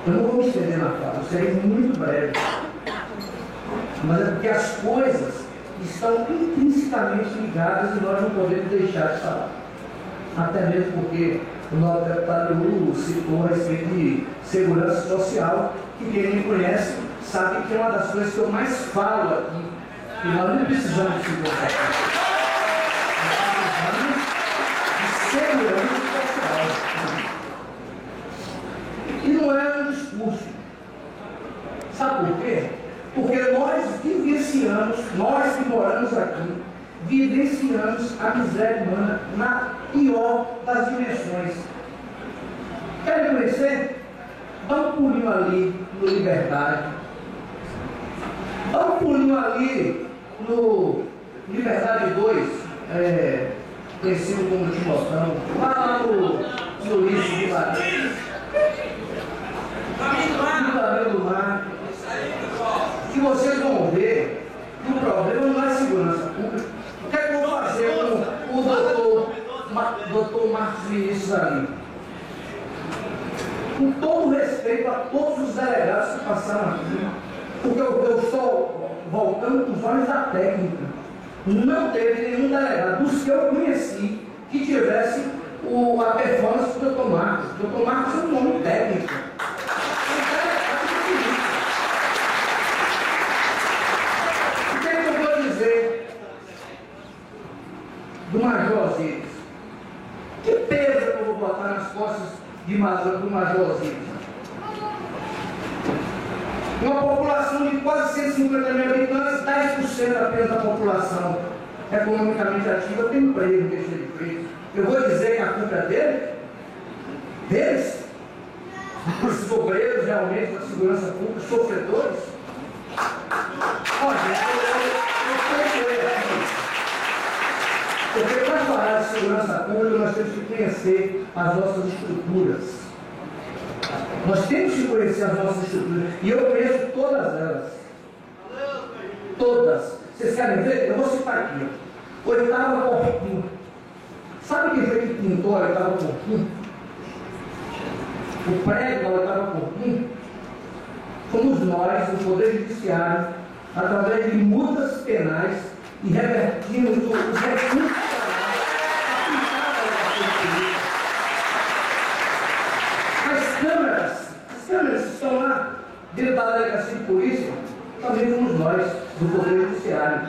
Eu não vou me estender na fala, eu serei muito breve. Mas é porque as coisas estão intrinsecamente ligadas e nós não podemos deixar de falar. Até mesmo porque o nosso deputado Lula citou a respeito de segurança social, que quem me conhece sabe que é uma das coisas que eu mais falo aqui, e nós não precisamos de segurança social. Nós precisamos de segurança social. E não é um discurso. Sabe por quê? Porque nós vivenciamos, nós que moramos aqui, vivenciamos a miséria humana na pior das dimensões. Querem conhecer? Dá um pulinho ali no Liberdade. Dá um pulinho ali no Liberdade 2, conhecido como Timotão. Lá no Luiz de Guimarães. Caminho do Mar. Que vocês vão ver que o problema não é segurança pública. O que é que eu vou fazer com o doutor Marcos Vinícius ali? Com todo respeito a todos os delegados que passaram aqui, porque eu estou voltando com os olhos da técnica. Não teve nenhum delegado dos que eu conheci que tivesse a performance do doutor Marcos. O doutor Marcos é um nome técnico. Do Major Osiris. Que peso que eu vou botar nas costas do Major Osiris? Uma população de quase 150 mil habitantes, 10% apenas da população economicamente ativa tem emprego nesse distrito. Eu vou dizer que a culpa é dele? Deles? Os obreiros realmente da segurança pública, sofredores? Olha, porque para falar de segurança pública, nós temos que conhecer as nossas estruturas. Nós temos que conhecer as nossas estruturas. E eu conheço todas elas. Todas. Vocês querem ver? Eu vou citar aqui. Oitava Corpim. Sabe quem foi que pintou a Oitava Corpim? O prédio da Oitava Corpim? Fomos nós, o Poder Judiciário, através de multas penais, e revertimos os recursos as câmeras que estão lá dentro da delegacia de polícia, também fomos nós, do Poder Judiciário.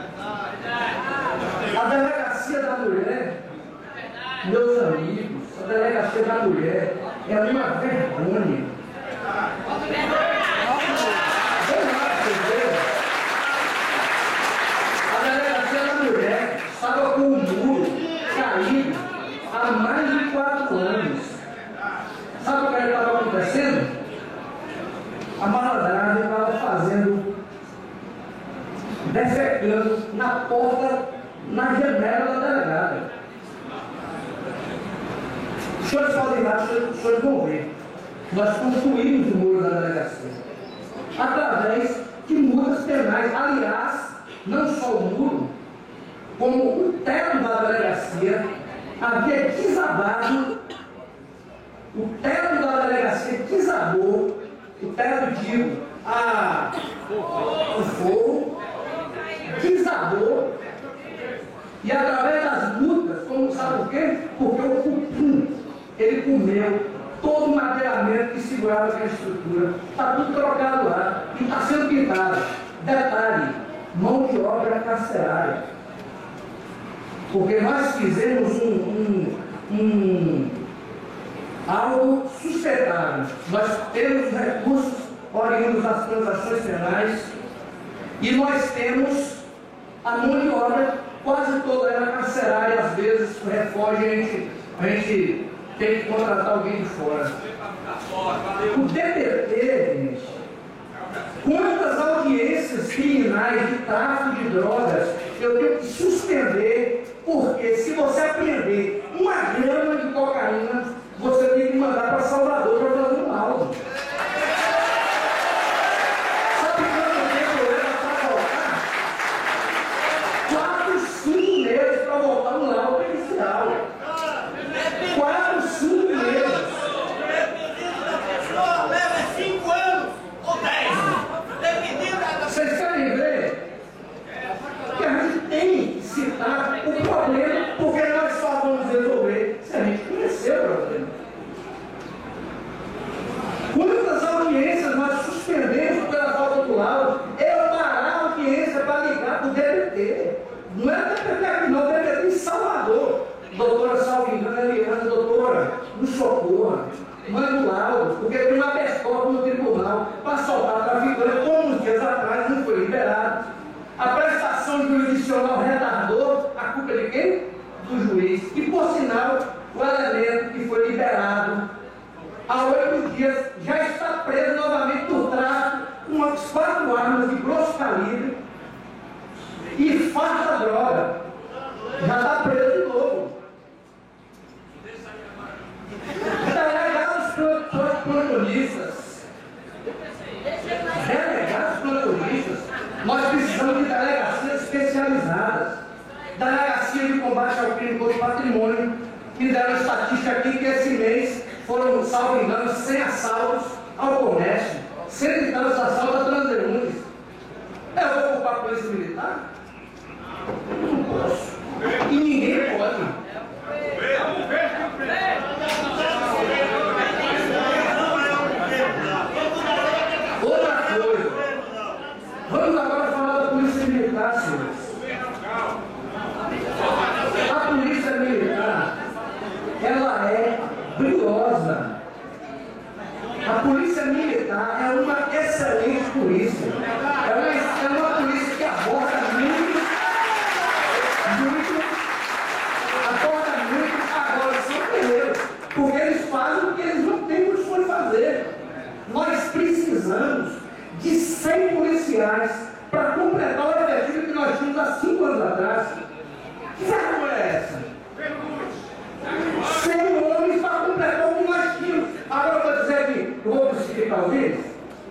A delegacia da mulher, meus amigos, a delegacia da mulher é uma vergonha. Estava com o muro caído há mais de 4 anos. Sabe o que estava acontecendo? A malandragem estava defecando na porta, na janela da delegada. Os senhores podem ir lá, os senhores vão ver. Nós construímos o muro da delegacia através de multas penais. Aliás, não só o muro, como o teto da delegacia havia desabado, o teto da delegacia desabou, o teto, digo, o forro desabou, e através das multas, como sabe por quê? Porque o cupim, ele comeu todo o materiamento que segurava aquela estrutura, está tudo trocado lá, e está sendo pintado. Detalhe, mão de obra carcerária. Porque nós fizemos algo sustentável. Nós temos recursos oriundos das transações penais e nós temos a mão de obra quase toda ela carcerária. Às vezes, o refúgio, a gente tem que contratar alguém de fora. O DPT, gente, quantas audiências criminais de tráfico de drogas eu tenho que suspender, porque se você apreender 1 grama de cocaína, você tem que mandar para Salvador para fazer um laudo. Sabe quanto tempo leva para voltar? 4, 5 meses para voltar um laudo inicial. 4, 5 meses. está livre e farta droga. Já está preso de novo. Delegados plantonistas. Delegados plantonistas. Nós precisamos de delegacias especializadas. Delegacia de combate ao crime contra o patrimônio, que deram estatística aqui que esse mês foram, salvo engano, 100 assaltos ao comércio, 100 e tantos assaltos a transeuntes. Eu vou ocupar a polícia militar? Não posso. E ninguém pode. Outra coisa. Vamos agora falar da polícia militar, senhores. A polícia militar, ela é brilhosa. A polícia militar é uma excelente polícia. É uma polícia que aborda muito. Agora são guerreiros, porque eles fazem o que eles não têm condições de fazer. Nós precisamos de 100 policiais para completar o efetivo que nós tínhamos há 5 anos atrás. Que vergonha é essa? 100 homens para completar o que nós tínhamos. Agora eu vou dizer que eu vou crucificar os deles?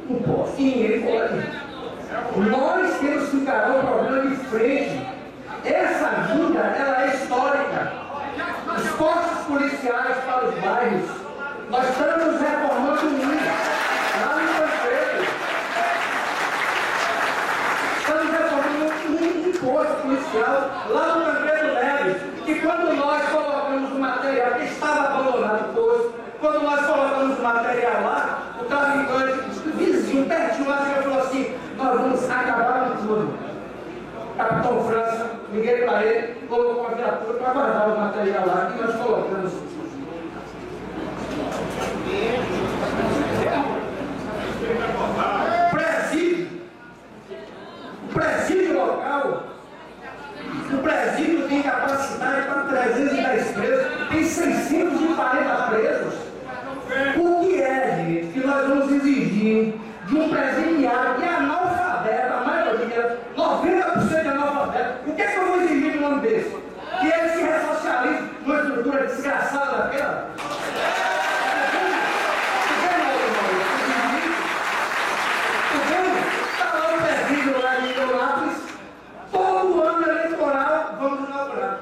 Não posso, e ninguém pode. Nós temos que encarar o problema de frente. Essa ajuda, ela é histórica. Os postos policiais para os bairros, nós estamos reformando muito. Lá no Tancredo. Estamos reformando um posto policial lá no Tancredo Neves. E quando nós colocamos o material, que estava abandonado o posto, quando nós colocamos o material lá, o traficante, o vizinho, pertinho lá, falou assim: nós vamos acabar com tudo. Capitão França, liguei para ele, colocou uma viatura para guardar o material lá que nós colocamos. Presídio local, o presídio tem capacidade para 310 presos, tem 640 presos. O que é, gente, que nós vamos exigir de um presidiário que é analfabeto, a maioria, 90% de analfabeto? O que é que eu vou exigir de um homem desse? Que ele se ressocialize numa estrutura desgraçada daquela? Está lá o presídio lá em Eunápolis, todo ano eleitoral, vamos inaugurar.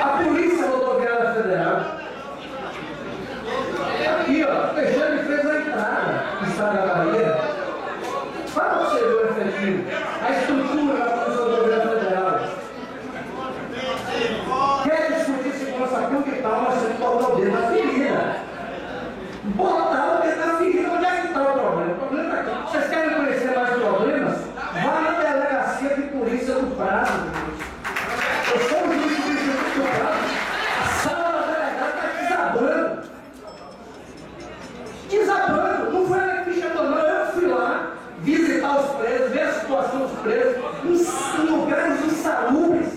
A Polícia Rodoviária Federal, aqui ó, Peixoto fez a entrada no estado da Bahia. Para você ver o efetivo, a estrutura da Polícia Rodoviária Federal. Quer discutir segurança pública e tal, nós temos que botar o dedo na ferida. Botar o dedo na ferida, onde é que está o problema? O problema está aqui. Vocês querem conhecer mais problemas? Vá na delegacia de polícia do Prado. Eu sou o juiz de polícia do Prado. A sala da delegada está desabando. Não foi ela que me chamou, não. Eu fui lá visitar os presos, ver a situação dos presos, em lugares insalubres.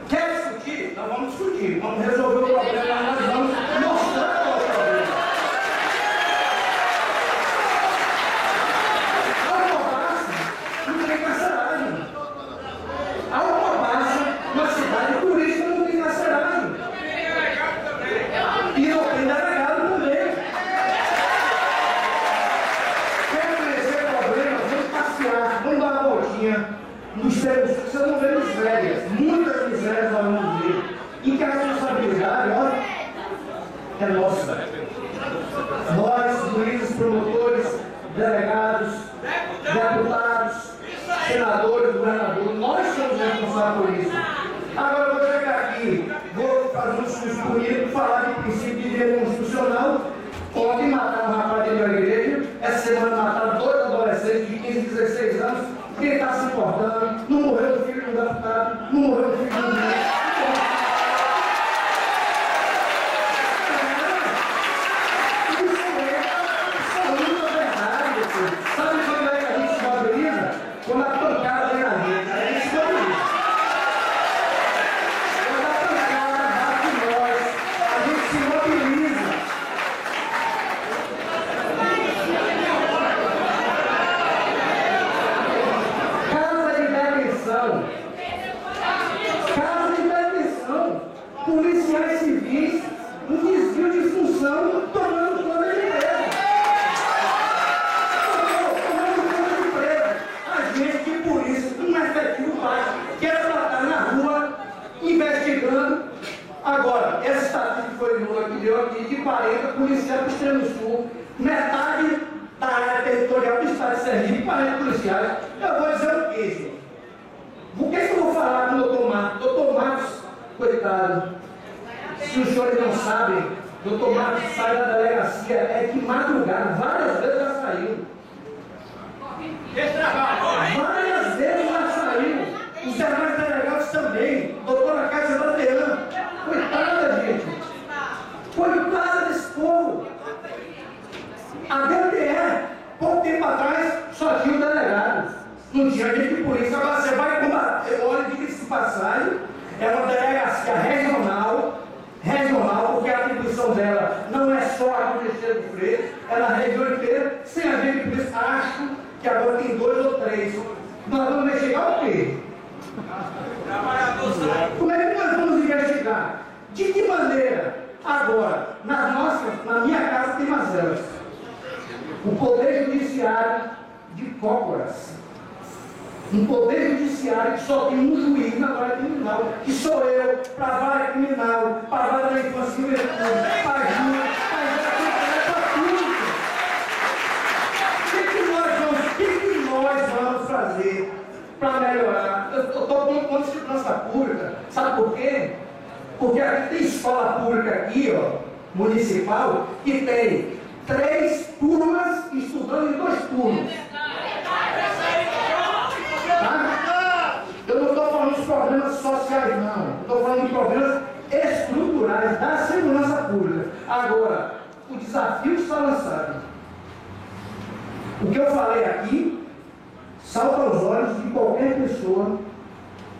Quer discutir? Nós vamos discutir. Vamos resolver o problema, nós vamos mostrar qual é o problema. Alcobaça não tem carceragem. Alcobaça, uma cidade turística, não tem carceragem. E não tem delegado também. Quer conhecer problemas? Vamos passear, vamos dar uma voltinha nos centros. Você não vê misérias, muitas misérias nós vamos ver. E que a responsabilidade, olha, é nossa. Nós, juízes, promotores, delegados, deputados, senadores, governadores, nós somos responsáveis por isso. Agora eu vou chegar aqui, vou fazer um discurso bonito, falar de princípio de direito constitucional. Ontem mataram um rapaz dentro da igreja, essa semana mataram 2 adolescentes de 15 e 16 anos. Quem está se importando? Não morreu o filho do deputado, não morreu o filho do ministro. Quando a pancada vem na gente, a gente escolhe isso. Quando a policial do extremo sul, metade da área territorial do estado de Sergipe, 40 policiais. Eu vou dizer o quê, gente? O que eu vou falar com o doutor Marcos? Doutor Marcos, coitado, se os senhores não sabem, doutor Marcos sai da delegacia, é de madrugada, várias vezes já saiu. Várias vezes já saiu. Os demais delegados também. Doutora Cátia Bandeirão. Coitada, gente. Coitada desse povo. A DPE, pouco tempo atrás, só tinha um delegado. Não tinha gente de polícia. Agora você vai combater. Olha, diga-se de passagem, é uma delegacia regional, porque a atribuição dela não é só a do Teixeira do Freitas, é na região inteira, sem a gente de polícia. Acho que agora tem 2 ou 3. Nós vamos investigar o quê? Como é que nós vamos investigar? De que maneira? Agora, na minha casa tem mazelas. O Poder Judiciário de Cócoras. Um Poder Judiciário que só tem um juiz na vara criminal, que sou eu, para a vara criminal, para a vara da infância e juventude, para a júri, para tudo. O que nós vamos fazer para melhorar? Eu estou com segurança pública, sabe por quê? Porque aqui tem escola pública aqui, ó, municipal, que tem 3 turmas estudando em 2 turnos. Tá? Eu não estou falando de problemas sociais, não. Estou falando de problemas estruturais da segurança pública. Agora, o desafio está lançado. O que eu falei aqui salta aos olhos de qualquer pessoa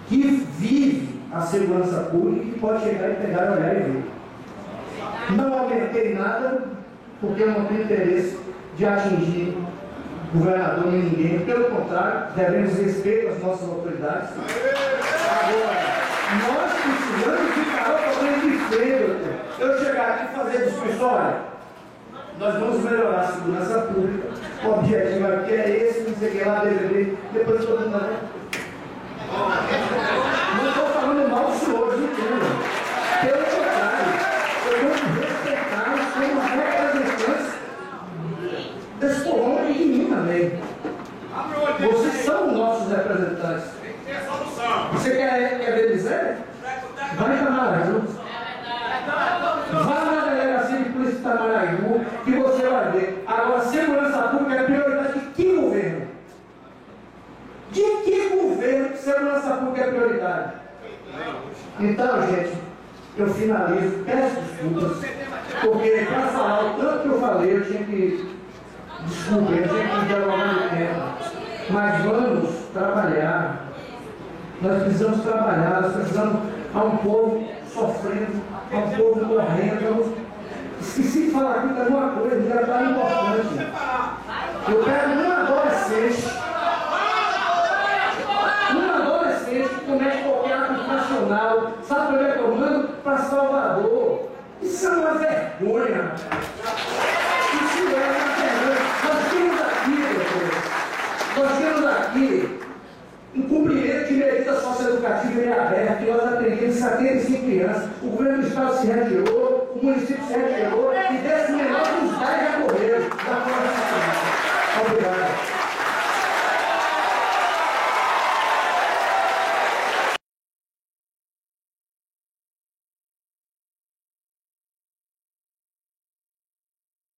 que vive a segurança pública e que pode chegar e pegar, olhar e ver. Não aumentei nada, porque eu não tenho interesse de atingir governador nem ninguém. Pelo contrário, devemos respeito às nossas autoridades. Agora, nós precisamos ficar ao problema de frente. Eu chegar aqui e fazer discussão, olha, nós vamos melhorar a segurança pública. O objetivo aqui é esse, não sei o que lá, DVD, depois todo mundo vai. Não estou falando mal dos senhores, não entendo. Pelo contrário, eu vou respeitar como representantes desse povo e de mim também. Vocês são nossos representantes. Você quer ver miséria? Vai para Maraju. Vá na delegacia de polícia de Itamaraju que você vai ver. Agora, segurança pública é prioridade de que governo? De que governo segurança pública é prioridade? Então, gente, eu finalizo, peço desculpas, porque para falar o tanto que eu falei, eu tinha que. Desculpe, eu tinha que dialogar no tempo. Mas vamos trabalhar. Nós precisamos trabalhar, nós precisamos a um povo sofrendo, a um povo morrendo. Esqueci de falar aqui de alguma coisa, já está importante. Eu pego um adolescente que comete qualquer ato infracional, sabe para onde é que eu mando? Para Salvador. Isso é uma vergonha. Isso é uma vergonha. Nós temos aqui um cumprimento de medida socioeducativa em aberto, e nós atendemos 75 crianças. O governo do estado se retirou, o município se retirou, e desse menor, uns 10 já correram da forma nacional. Obrigado.